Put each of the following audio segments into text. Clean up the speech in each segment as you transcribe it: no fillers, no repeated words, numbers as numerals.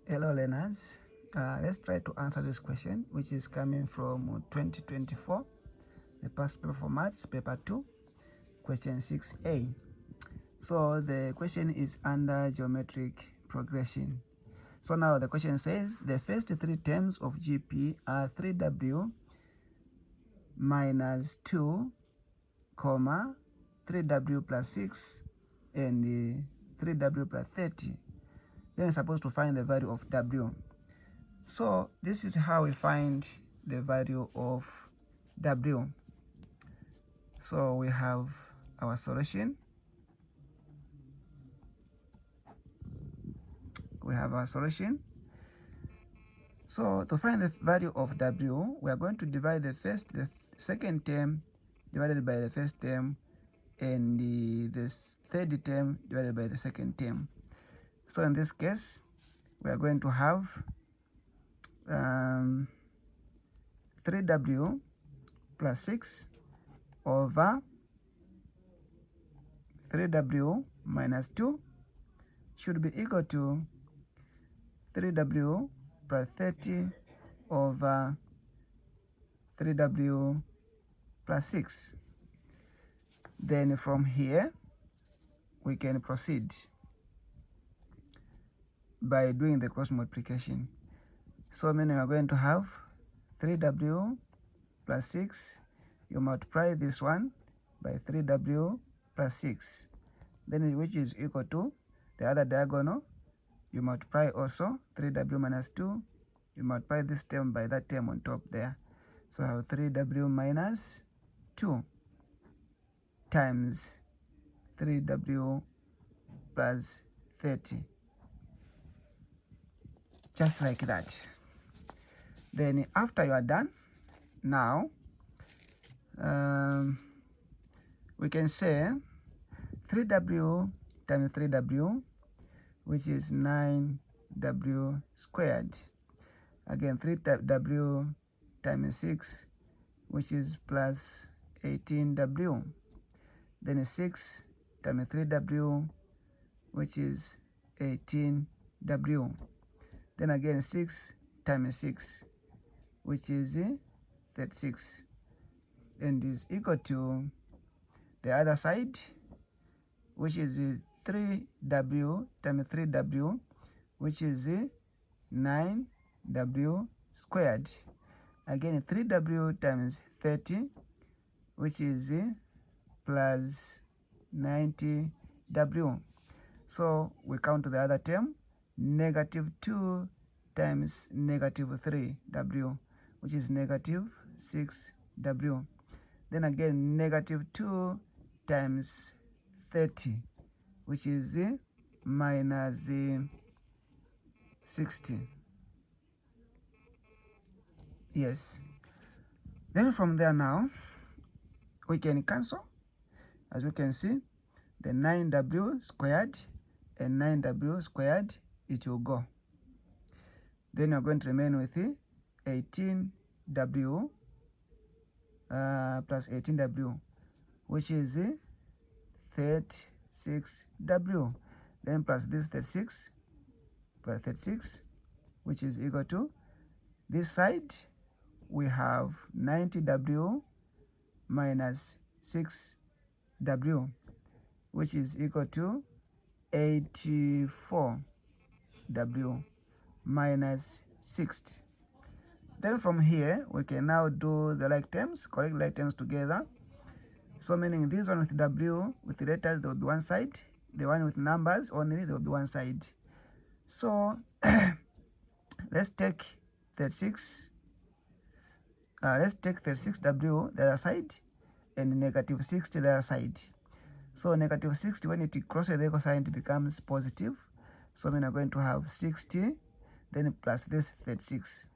Hello learners, let's try to answer this question, which is coming from 2024, the past paper for maths, paper 2, question 6a. So the question is under geometric progression. So now the question says the first three terms of GP are 3W minus 2, 3W plus 6, and 3W plus 30. Then we're supposed to find the value of W. So this is how we find the value of W. So we have our solution. So to find the value of W, we are going to divide the second term divided by the first term, and the third term divided by the second term. So in this case, we are going to have 3W plus 6 over 3W minus 2 should be equal to 3W plus 30 over 3W plus 6. Then from here, we can proceed by doing the cross multiplication. So meaning we are going to have 3W plus 6, you multiply this one by 3W plus 6, then which is equal to the other diagonal, you multiply also 3W minus 2, you multiply this term by that term on top there. So I have 3W minus 2 times 3W plus 30. Just like that. Then after you are done, now we can say 3W times 3W, which is 9W squared. Again, 3W times 6, which is plus 18W. Then 6 times 3W, which is 18W. Then again 6 times 6, which is 36, and is equal to the other side, which is 3W times 3W, which is 9W squared. Again 3W times 30, which is plus 90W. So we count the other term, negative 2 times negative 3W, which is negative 6W. Then again negative 2 times 30, which is minus 60. Yes. Then from there now, we can cancel. As we can see, the 9W squared and 9W squared, it will go. Then you're going to remain with 18W plus 18W, which is 36W. Then plus this 36 plus 36, which is equal to this side, we have 90W minus 6W, which is equal to 84W minus 60. Then from here, we can now do the like terms, correct like terms together. So meaning this one with W, with the letters, there will be one side. The one with numbers only, there will be one side. So let's take 36. Let's take 36W the other side, and negative 60 the other side. So negative 60, when it crosses the equal sign, it becomes positive. So we're going to have 60, then plus this 36.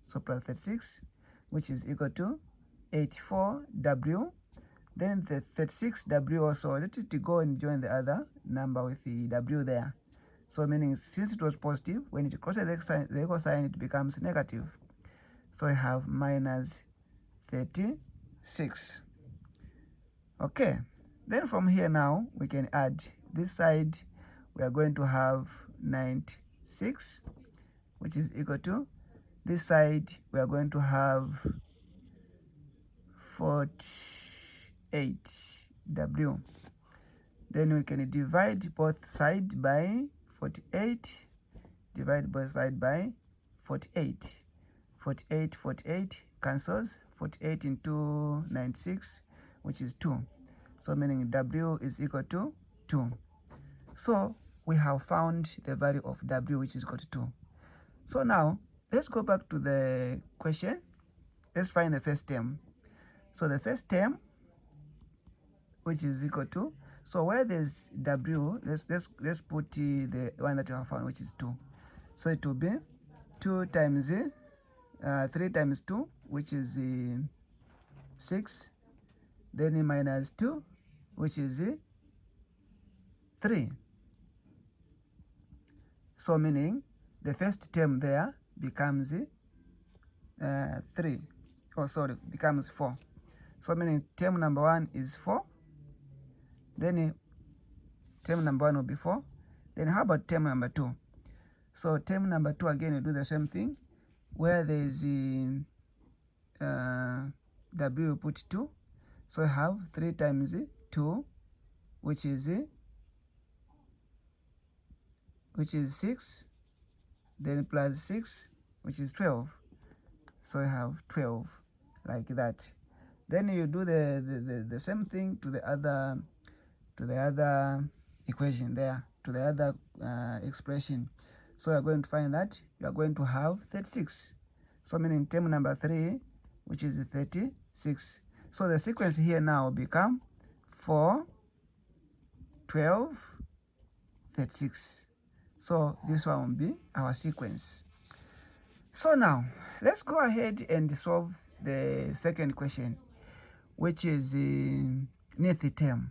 So plus 36, which is equal to 84W. Then the 36W also, let it go and join the other number with the W there. So meaning since it was positive, when it crosses the equal sign, it becomes negative. So I have minus 36. Okay. Then from here now, we can add this side. We are going to have 96 which is equal to, this side we are going to have 48W. Then we can divide both sides by 48. Divide both sides by 48. 48 cancels. 48 into 96, which is 2. So meaning W is equal to 2. So we have found the value of W, which is equal to 2. So now let's go back to the question. Let's find the first term. So the first term, which is equal to, so where there's W, let's put the one that we have found, which is 2. So it will be 2 times 3 times 2, which is 6. Then minus 2, which is 3. So meaning the first term there becomes 3. Oh, sorry, becomes 4. So meaning term number 1 is 4. Then term number 1 will be 4. Then how about term number 2? So term number 2, again, we do the same thing. Where there is W, we put 2. So I have 3 times 2, which is 6. Then plus 6, which is 12. So I have 12, like that. Then you do the same thing to the other equation there, to the other expression. So you are going to find that you are going to have 36. So meaning term number 3, which is 36. So the sequence here now will become 4, 12, 36. So this one will be our sequence. So now let's go ahead and solve the second question, which is nth term.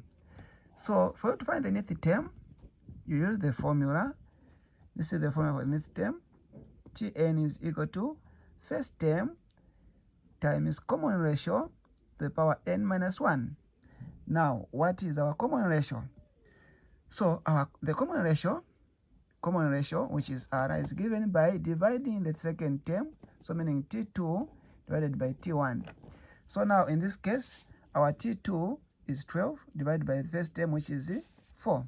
So for you to find the nth term, you use the formula. This is the formula for the nth term. Tn is equal to first term times common ratio to the power n minus 1. Now, what is our common ratio? So the common ratio, which is R, is given by dividing the second term, so meaning T2 divided by T1. So now in this case, our T2 is 12 divided by the first term, which is 4.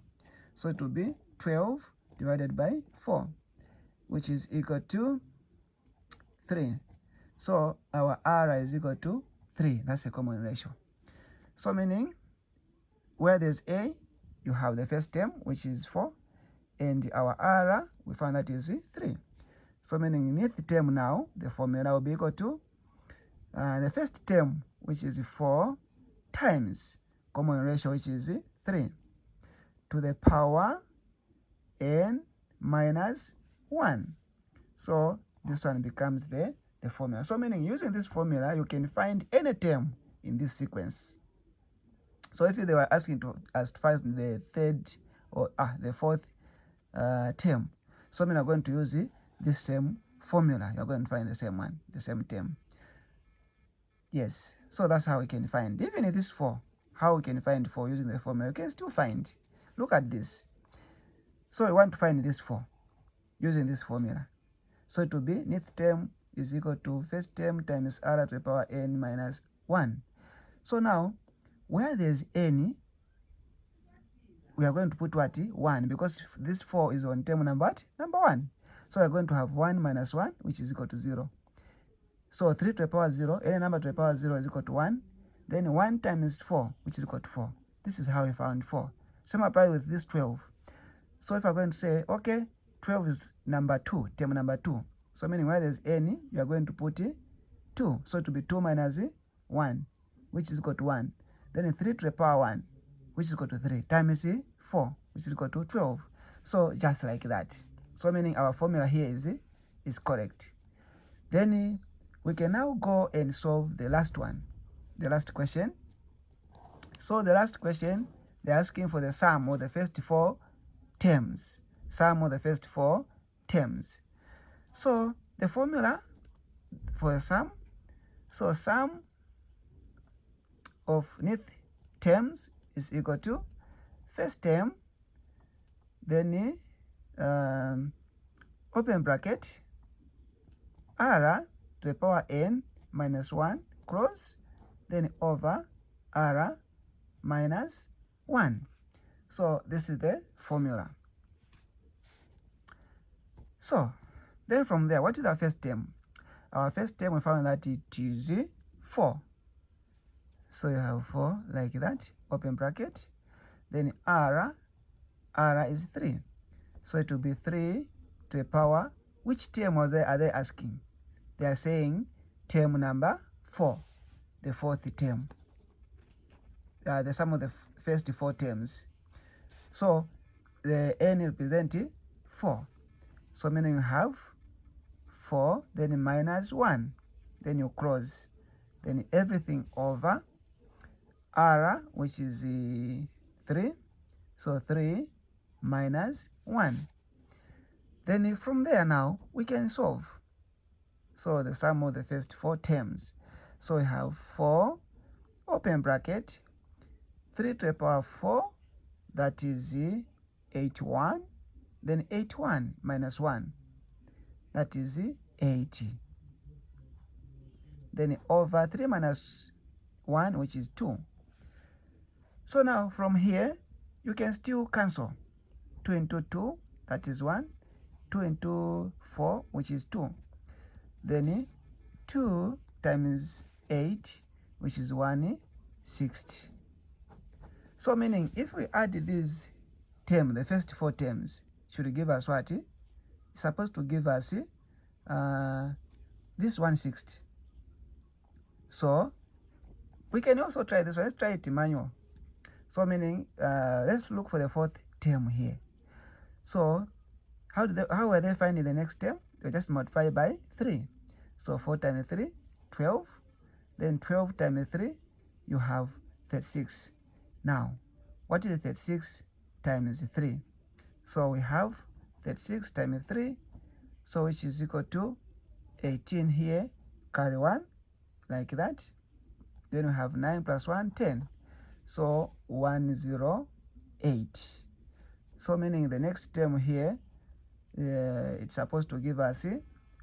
So it will be 12 divided by 4, which is equal to 3. So our R is equal to 3. That's a common ratio. So meaning where there's A, you have the first term, which is 4, and our R, we found that is 3. So meaning nth term now, the formula will be equal to the first term, which is 4, times common ratio, which is 3, to the power n minus 1. So this one becomes the formula. So meaning using this formula, you can find any term in this sequence. So if they were asking us to find the third or the fourth term, so meaning I'm going to use this same formula. You're going to find the same one, the same term. Yes, so that's how we can find. Even if this 4, how we can find 4 using the formula, you can still find. Look at this. So we want to find this 4 using this formula. So it will be nth term is equal to first term times R to the power n minus 1. So now, where there's n, we are going to put what? 1, because this 4 is on term number 1. So we are going to have 1 minus 1, which is equal to 0. So 3 to the power 0, any number to the power 0 is equal to 1. Then 1 times 4, which is equal to 4. This is how we found 4. Same apply with this 12. So if I'm going to say, okay, 12 is number 2, term number 2. So meaning where there's n, you are going to put 2. So it will be 2 minus 1, which is equal to 1. Then 3 to the power 1, which is equal to 3, times 4, which is equal to 12. So just like that. So meaning our formula here is correct. Then we can now go and solve the last one, the last question. So the last question, they're asking for the sum of the first 4 terms. Sum of the first 4 terms. So the formula for the sum, so sum of nth terms is equal to first term, then open bracket, r to the power n minus 1 cross, then over r minus 1. So this is the formula. So then from there, what is our first term? Our first term, we found that it is 4. So you have 4 like that, open bracket. Then r is 3. So it will be 3 to the power, which term are they asking? They are saying term number 4, the fourth term. The sum of the first 4 terms. So the n represents 4. So meaning you have 4, then minus 1, then you cross, then everything over r, which is 3, so 3 minus 1. Then from there now, we can solve. So the sum of the first 4 terms. So we have 4, open bracket, 3 to the power 4, that is 81, then 81 minus 1, that is 80. Then over 3 minus 1, which is 2. So now from here, you can still cancel. 2 into 2, that is 1. 2 into 4, which is 2. Then 2 times 8, which is 160. So meaning if we add these terms, the first 4 terms, should give us what? It's supposed to give us this 160. So we can also try this one. Let's try it manual. So meaning let's look for the 4th term here. So how are they finding the next term? They just multiply by 3. So 4 times 3, 12. Then 12 times 3, you have 36. Now, what is 36 times 3? So we have 36 times 3, so which is equal to 18 here, carry 1, like that. Then we have 9 plus 1, 10. So 108. So meaning the next term here, it's supposed to give us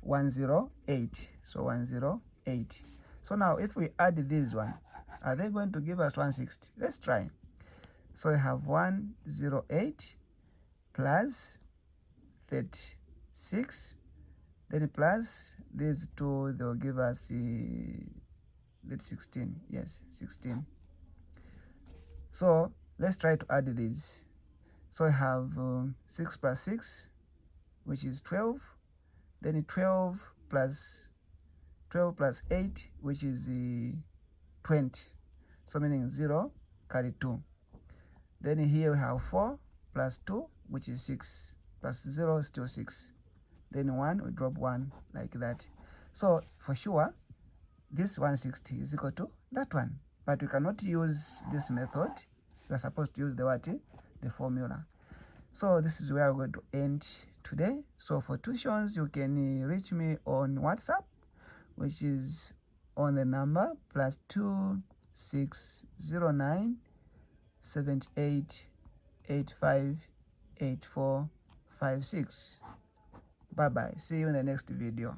108. So 108. So now if we add this one, are they going to give us 160? Let's try. So we have 108 plus 36, then plus these 2, they'll give us 16. Yes, 16. So let's try to add these. So I have 6 plus 6, which is 12. Then 12 plus 8, which is 20. So meaning 0, carry 2. Then here we have 4 plus 2, which is 6. Plus 0 is still 6. Then 1, we drop 1 like that. So for sure, this 160 is equal to that one. But we cannot use this method. We are supposed to use the what? The formula. So this is where we're going to end today. So for tuitions, you can reach me on WhatsApp, which is on the number +2 609 78 85 84 56. Bye bye. See you in the next video.